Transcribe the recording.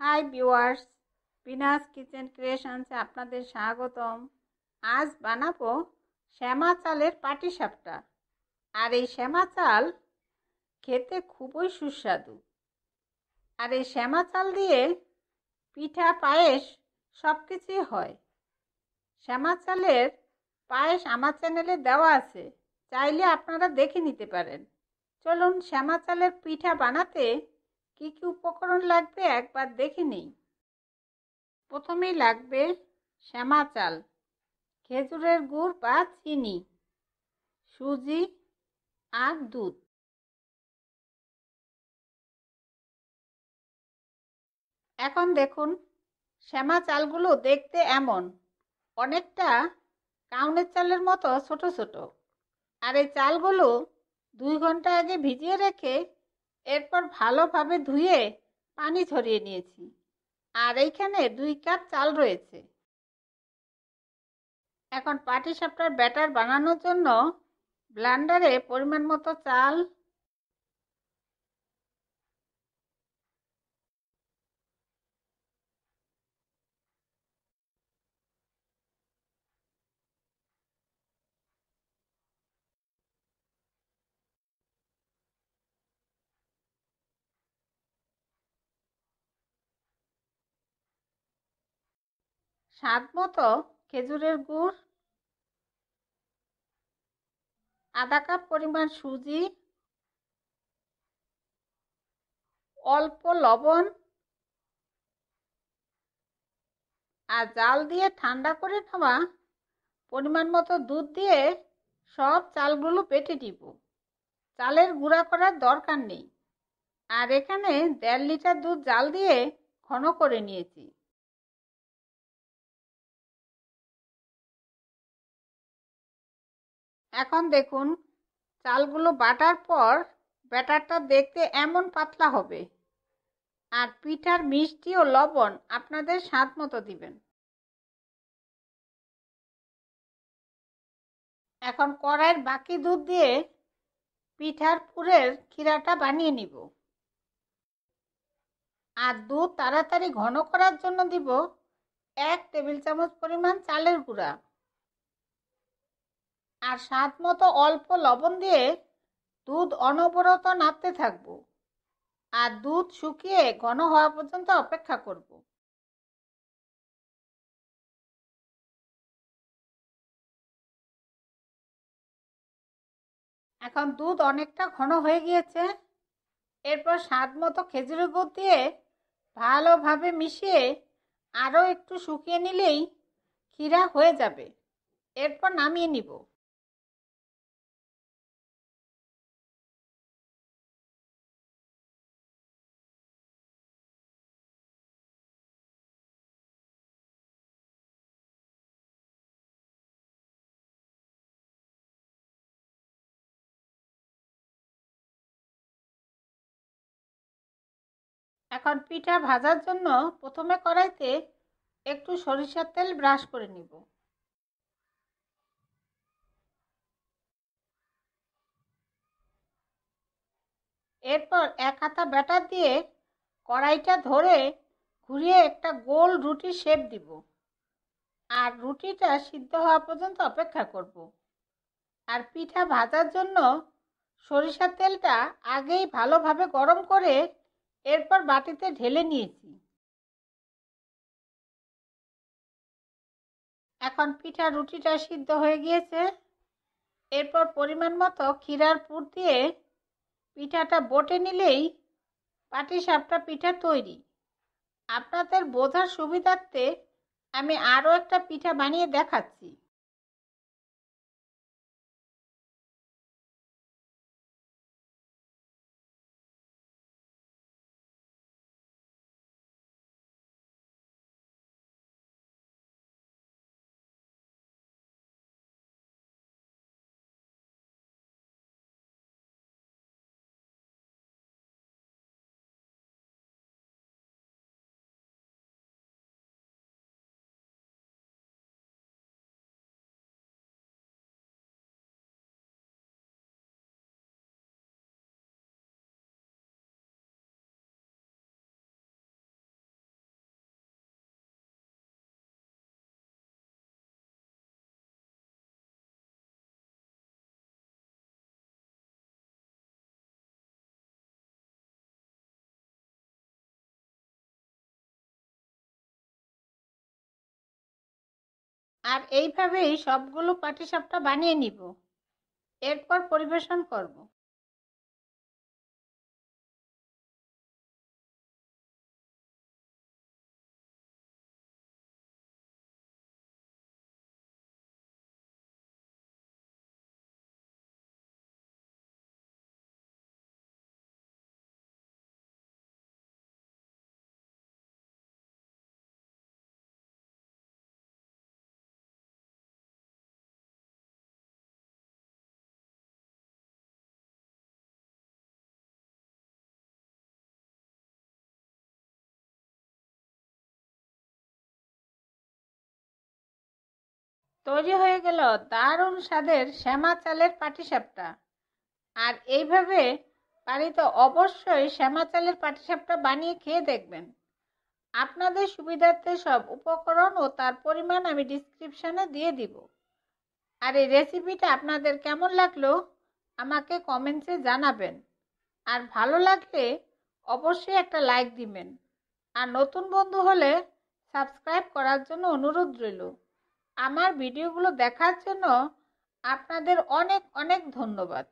Hi viewers, Binas kitchen ক্রিয়েশনসে আপনাদের স্বাগতম। আজ বানাবো শ্যামা চালের পাটিসাপটা। আর এই শ্যামা চাল খেতে খুবই সুস্বাদু। আর এই শ্যামা চাল দিয়ে পিঠা, পায়েস সব কিছুই হয়। শ্যামা চালের পায়েস আমার চ্যানেলে দেওয়া আছে, চাইলে আপনারা দেখে নিতে পারেন। চলুন শ্যামা চালের পিঠা বানাতে কি কি উপকরণ লাগবে একবার দেখে নিই। প্রথমেই লাগবে শ্যামা চাল, খেজুরের গুড় বা চিনি, সুজি আর দুধ। এখন দেখুন, শ্যামা চালগুলো দেখতে এমন, অনেকটা কাউনের চালের মতো ছোট ছোট। আর এই চালগুলো 2 ঘন্টা আগে ভিজিয়ে রেখে এরপর ভালোভাবে ধুয়ে পানি ঝরিয়ে নিয়েছি। আর এইখানে 2 কাপ চাল রয়েছে। এখন পাটিসাপটার ব্যাটার বানানোর জন্য ব্লেন্ডারে পরিমাণ মতো চাল, স্বাদ মতো খেজুরের গুড়, আধা কাপ পরিমাণ সুজি, অল্প লবণ আর জাল দিয়ে ঠান্ডা করে নেওয়া পরিমাণ মতো দুধ দিয়ে সব চালগুলো বেটে দিব। চালের গুঁড়া করার দরকার নেই। আর এখানে 1.5 লিটার দুধ জাল দিয়ে ঘন করে নিয়েছি। এখন দেখুন, চালগুলো বাটার পর ব্যাটারটা দেখতে এমন পাতলা হবে। আর পিঠার মিষ্টি ও লবণ আপনাদের স্বাদ মতো দিবেন। এখন কড়াইয়ের বাকি দুধ দিয়ে পিঠার পুরের ক্ষীরাটা বানিয়ে নিব। আর দুধ তাড়াতাড়ি ঘন করার জন্য দিব 1 টেবিল চামচ পরিমাণ চালের গুঁড়া। আর স্বাদ মতো অল্প লবণ দিয়ে দুধ অনবরত নাড়তে থাকবো। আর দুধ শুকিয়ে ঘন হওয়া পর্যন্ত অপেক্ষা করব। এখন দুধ অনেকটা ঘন হয়ে গিয়েছে। এরপর স্বাদ মতো খেজুরের গুড় দিয়ে ভালোভাবে মিশিয়ে আরও একটু শুকিয়ে নিলেই ক্ষীরা হয়ে যাবে। এরপর নামিয়ে নিব। এখন পিঠা ভাজার জন্য প্রথমে কড়াইতে একটু সরিষার তেল ব্রাশ করে নিব। এরপর 1 হাতা ব্যাটার দিয়ে কড়াইটা ধরে ঘুরিয়ে একটা গোল রুটির শেপ দিব। আর রুটিটা সিদ্ধ হওয়া পর্যন্ত অপেক্ষা করব। আর পিঠা ভাজার জন্য সরিষার তেলটা আগেই ভালোভাবে গরম করে এরপর বাটিতে ঢেলে নিয়েছি। এখন পিঠা রুটিটা সিদ্ধ হয়ে গিয়েছে। এরপর পরিমাণ মতো ক্ষীরার পুর দিয়ে পিঠাটা বটে নিলেই পাটিসাপটা পিঠা তৈরি। আপনাদের বোঝার সুবিধার্থে আমি আরও একটা পিঠা বানিয়ে দেখাচ্ছি। আর এইভাবেই সবগুলো পাটিসাপটা বানিয়ে নিব, এরপর পরিবেশন করব। তৈরি হয়ে গেল দারুণ স্বাদের শ্যামা চালের পাটিসাপটা। আর এইভাবে বাড়িতে অবশ্যই শ্যামা চালের পাটিসাপটা বানিয়ে খেয়ে দেখবেন। আপনাদের সুবিধার্থে সব উপকরণ ও তার পরিমাণ আমি ডিসক্রিপশনে দিয়ে দিব। আর এই রেসিপিটা আপনাদের কেমন লাগলো আমাকে কমেন্টসে জানাবেন। আর ভালো লাগলে অবশ্যই একটা লাইক দিবেন। আর নতুন বন্ধু হলে সাবস্ক্রাইব করার জন্য অনুরোধ রইল। আমার ভিডিওগুলো দেখার জন্য আপনাদের অনেক অনেক ধন্যবাদ।